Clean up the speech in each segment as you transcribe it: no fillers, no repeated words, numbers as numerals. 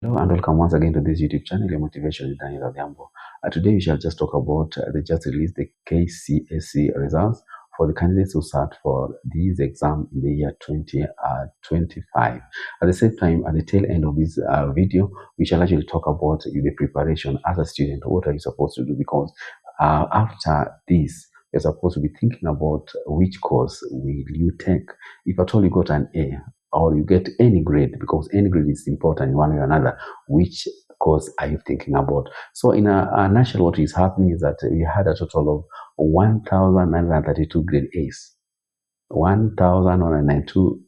Hello and welcome once again to this YouTube channel, your motivation is Daniel Adhiambo. Today we shall just talk about the just released the KCSE results for the candidates who sat for these exams in the year 2025. At the same time, at the tail end of this video, we shall actually talk about the preparation as a student. What are you supposed to do? Because after this, you're supposed to be thinking about which course will you take. If at all you got an A, or you get any grade, because any grade is important in one way or another, which course are you thinking about? So in a nutshell, what is happening is that we had a total of 1,932 grade A's, 1,992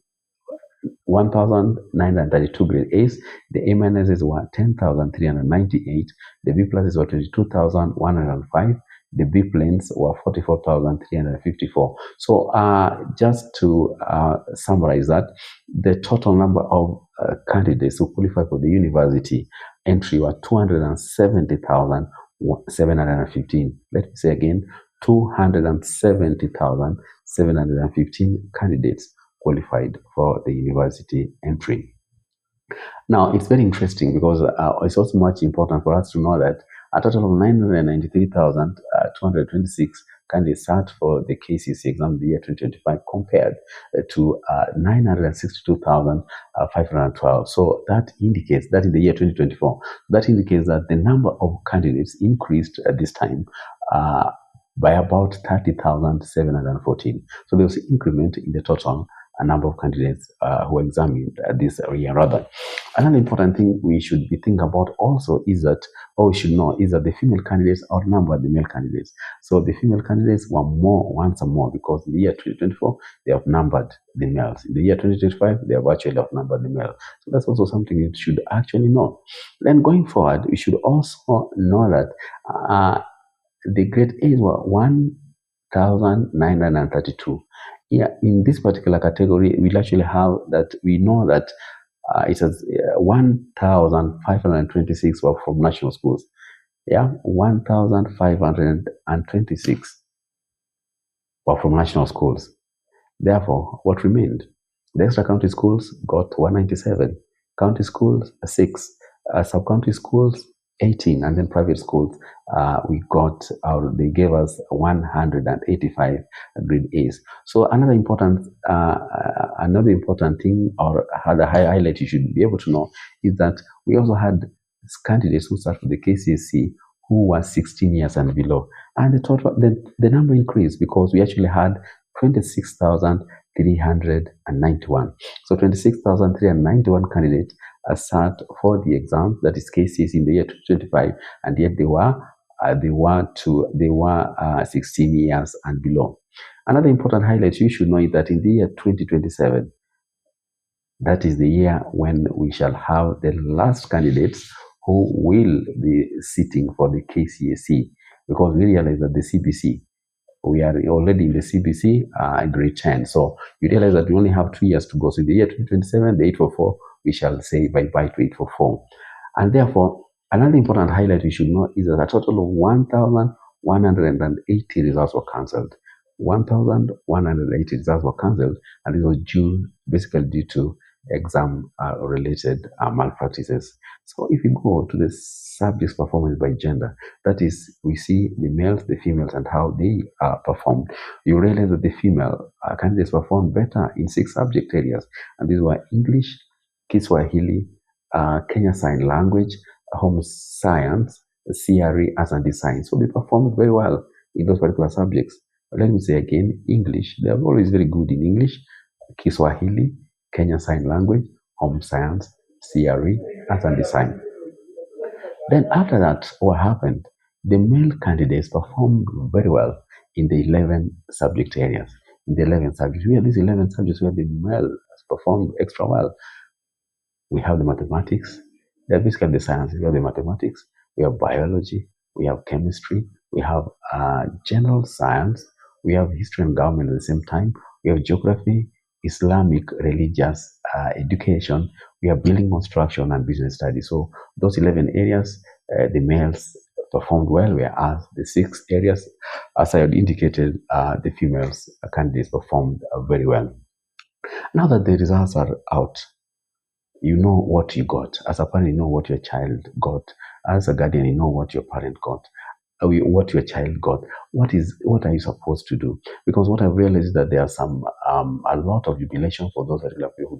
1,932 grade A's. The A minuses were 10,398. The B pluses were 22,105. The B planes were 44,354. So just to summarize that, the total number of candidates who qualify for the university entry were 270,715. Let me say again, 270,715 candidates qualified for the university entry. Now, it's very interesting because it's also much important for us to know that a total of 993,226 candidates sat for the KCSE exam the year 2025 compared to 962,512. So that indicates that in the year 2024, that indicates that the number of candidates increased at this time by about 30,714. So there was an increment in the total number of candidates who were examined this year rather. Another important thing we should be thinking about also is that, or we should know, is that the female candidates outnumbered the male candidates. So the female candidates were once more, because in the year 2024, they outnumbered the males. In the year 2025, they have actually outnumbered the males. So that's also something you should actually know. Then going forward, we should also know that the grade A's were 1,932. Yeah, in this particular category, we'll actually have that we know that it says 1,526 were from national schools. Yeah, 1,526 were from national schools. Therefore, what remained? The extra county schools got 197, county schools 6, sub-county schools 18, and then private schools we got they gave us 185 grade A's. So another important thing, or other highlight you should be able to know, is that we also had candidates who started for the KCSE who were 16 years and below, and the number increased because we actually had 26,391. So 26,391 candidates sat for the exam, that is KCSE, in the year 2025, and yet they were 16 years and below. Another important highlight you should know is that in the year 2027, that is the year when we shall have the last candidates who will be sitting for the KCSE, because we realize that the CBC, we are already in the CBC grade 10. So you realize that we only have 2 years to go. So in the year 2027, the 844, we shall say bye-bye to 844. And therefore, another important highlight we should know is that a total of 1,180 results were cancelled. 1,180 results were cancelled, and this was basically due to exam-related malpractices. So if you go to the subjects performance by gender, that is, we see the males, the females, and how they performed. You realize that the female candidates performed better in 6 subject areas, and these were English, Kiswahili, Kenya Sign Language, Home Science, CRE, Arts and Design. So they performed very well in those particular subjects. But let me say again, English, they are always very good in English, Kiswahili, Kenya Sign Language, Home Science, CRE, Arts and Design. Then after that, what happened? The male candidates performed very well in the 11 subject areas. In the 11 subjects, we have these 11 subjects where the male performed extra well. We have the mathematics. They're basically the sciences. We have the mathematics. We have biology. We have chemistry. We have general science. We have history and government at the same time. We have geography, Islamic religious education. We have building construction and business studies. So those 11 areas, the males performed well, whereas the 6 areas, as I had indicated, the females candidates performed very well. Now that the results are out, You know what you got. As a parent, you know what your child got. As a guardian, you know what your parent got, what your child got. What are you supposed to do? Because what I've realized is that there are some a lot of jubilation for those particular people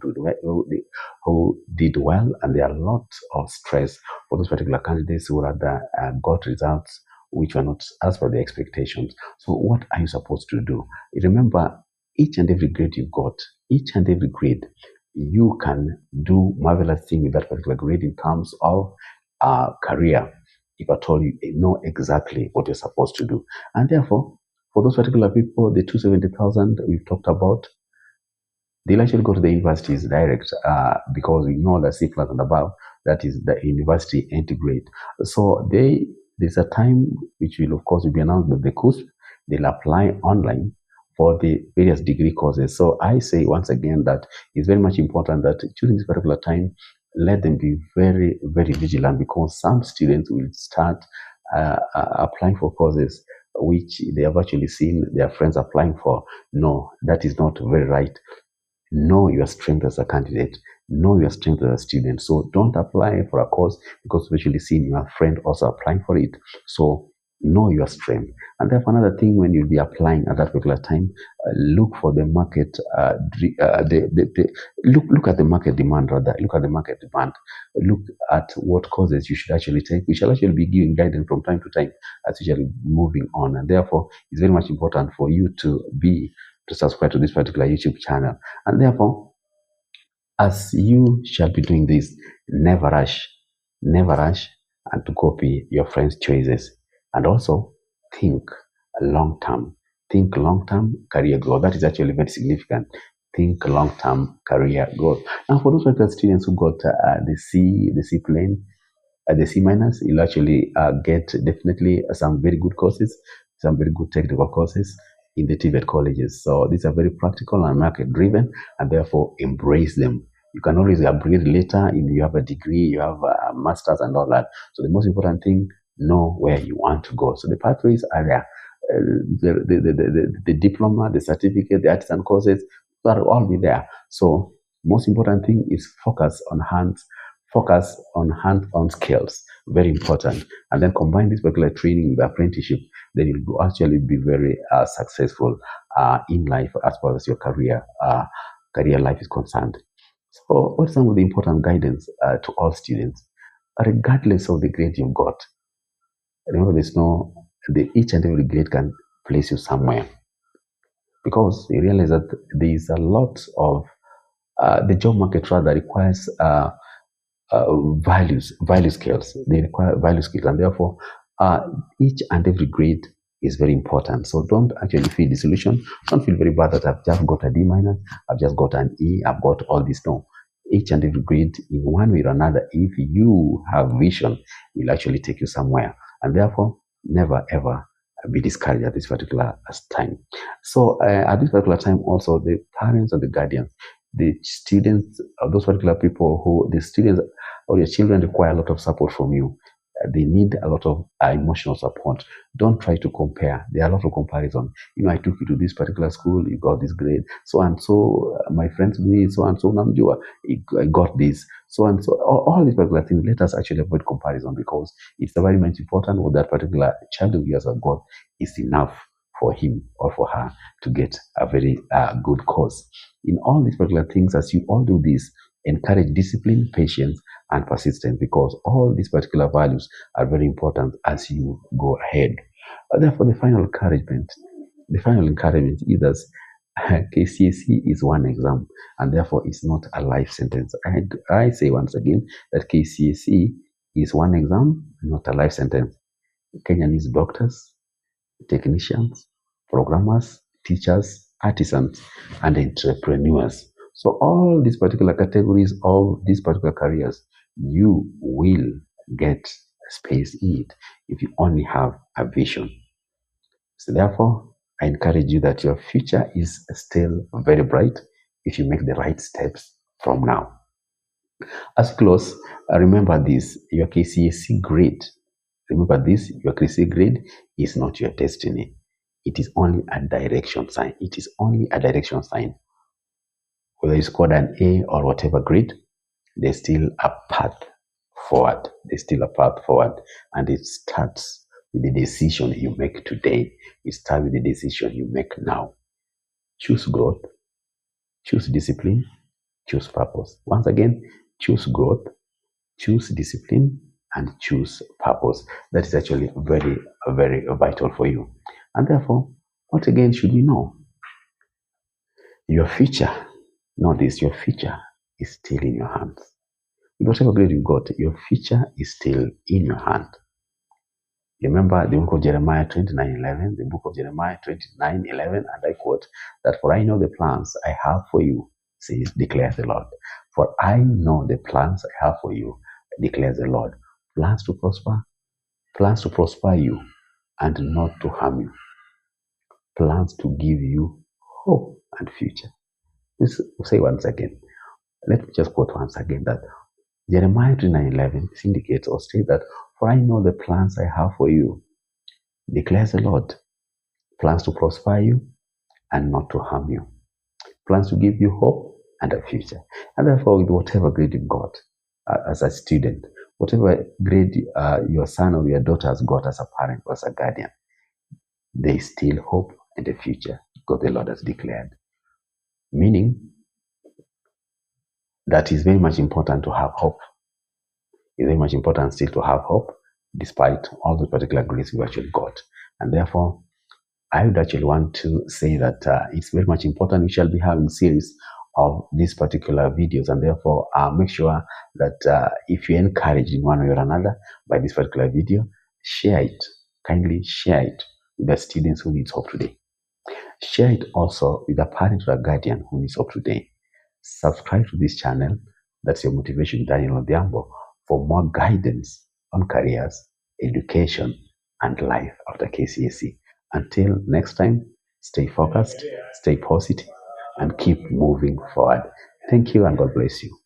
who did well, and there are a lot of stress for those particular candidates who rather got results which were not as per the expectations. So what are you supposed to do? Remember, each and every grade you got, each and every grade, you can do marvelous thing with that particular grade in terms of career, if at all you know exactly what you're supposed to do. And therefore, for those particular people, the 270,000 we've talked about, they'll actually go to the universities direct because we know that C plus and above, that is the university integrate. So there's a time which will of course will be announced by the course. They'll apply online for the various degree courses. So I say once again that it's very much important that during this particular time, let them be very, very vigilant because some students will start applying for courses which they have actually seen their friends applying for. No, that is not very right. Know your strength as a candidate, know your strength as a student. So don't apply for a course because you've actually seen your friend also applying for it. So know your strength. And therefore, another thing when you'll be applying at that particular time, look for the market. Look at the market demand rather. Look at the market demand. Look at what courses you should actually take. We shall actually be giving guidance from time to time as usually moving on. And therefore, it's very much important for you to subscribe to this particular YouTube channel. And therefore, as you shall be doing this, never rush and to copy your friends' choices. And also think long term. Think long term career growth. That is actually very significant. Think long term career growth. Now, for those particular students who got the C plane, the C minus, you'll actually get definitely some very good courses, some very good technical courses in the TVET colleges. So these are very practical and market driven, and therefore embrace them. You can always upgrade later if you have a degree, you have a master's and all that. So the most important thing, know where you want to go. So the pathways are there. The diploma, the certificate, the artisan courses, that will all be there. So most important thing is focus on hands-on skills, very important. And then combine this particular training with apprenticeship, then you'll actually be very successful in life as far as your career life is concerned. So what's some of the important guidance to all students? Regardless of the grade you've got, remember each and every grade can place you somewhere because you realize that there is a lot of the job market rather requires value skills. They require value skills, and therefore, each and every grade is very important. So don't actually feel disillusioned. Don't feel very bad that I've just got a D minus, I've just got an E, I've got all this. No, each and every grade, in one way or another, if you have vision, will actually take you somewhere, and therefore, never ever be discouraged at this particular time. So at this particular time, also the parents and the guardians, the students, those particular people the students or your children require a lot of support from you. They need a lot of emotional support. Don't try to compare. There are a lot of comparison. I took you to this particular school, you got this grade. So and so, my friends me, so and so, Namjua, I got this. So and so, all these particular things. Let us actually avoid comparison because it's very much important what that particular child of yours has got is enough for him or for her to get a very good course. In all these particular things, as you all do this, encourage discipline, patience, and persistence because all these particular values are very important as you go ahead. Therefore, the final encouragement is that KCSE is one exam and therefore it's not a life sentence. I say once again that KCSE is one exam, not a life sentence. Kenya needs doctors, technicians, programmers, teachers, artisans, and entrepreneurs. So all these particular categories of these particular careers, you will get space in it if you only have a vision. So therefore, I encourage you that your future is still very bright if you make the right steps from now. As you close, remember this, your KCSE grade. Remember this, your KCSE grade is not your destiny. It is only a direction sign. It is only a direction sign. Whether you scored an A or whatever grade, There's still a path forward. There's still a path forward. And it starts with the decision you make today. It starts with the decision you make now. Choose growth, choose discipline, choose purpose. Once again, choose growth, choose discipline, and choose purpose. That is actually very, very vital for you. And therefore, what again should we know? Your future, notice your future is still in your hands. With whatever grade you got, your future is still in your hand. Remember the book of Jeremiah 29:11, the book of Jeremiah 29:11, and I quote, that for I know the plans I have for you, declares the Lord. For I know the plans I have for you, declares the Lord. Plans to prosper you and not to harm you. Plans to give you hope and future. Let's say once again. Let me just quote once again that Jeremiah 29:11 indicates or states that, for I know the plans I have for you, declares the Lord. Plans to prosper you and not to harm you. Plans to give you hope and a future. And therefore, with whatever grade you've got as a student, whatever grade your son or your daughter has got as a parent or as a guardian, there is still hope and a future because the Lord has declared. Meaning that it's very much important to have hope. It's very much important still to have hope despite all the particular grades we actually got. And therefore, I would actually want to say that it's very much important. We shall be having series of these particular videos, and therefore make sure that if you're encouraged in one way or another by this particular video, share it. Kindly share it with the students who needs hope today. Share it also with a parent or a guardian who needs hope today. Subscribe to this channel. That's your motivation, Daniel Odhiambo, for more guidance on careers, education, and life after KCSE. Until next time, stay focused, stay positive, and keep moving forward. Thank you, and God bless you.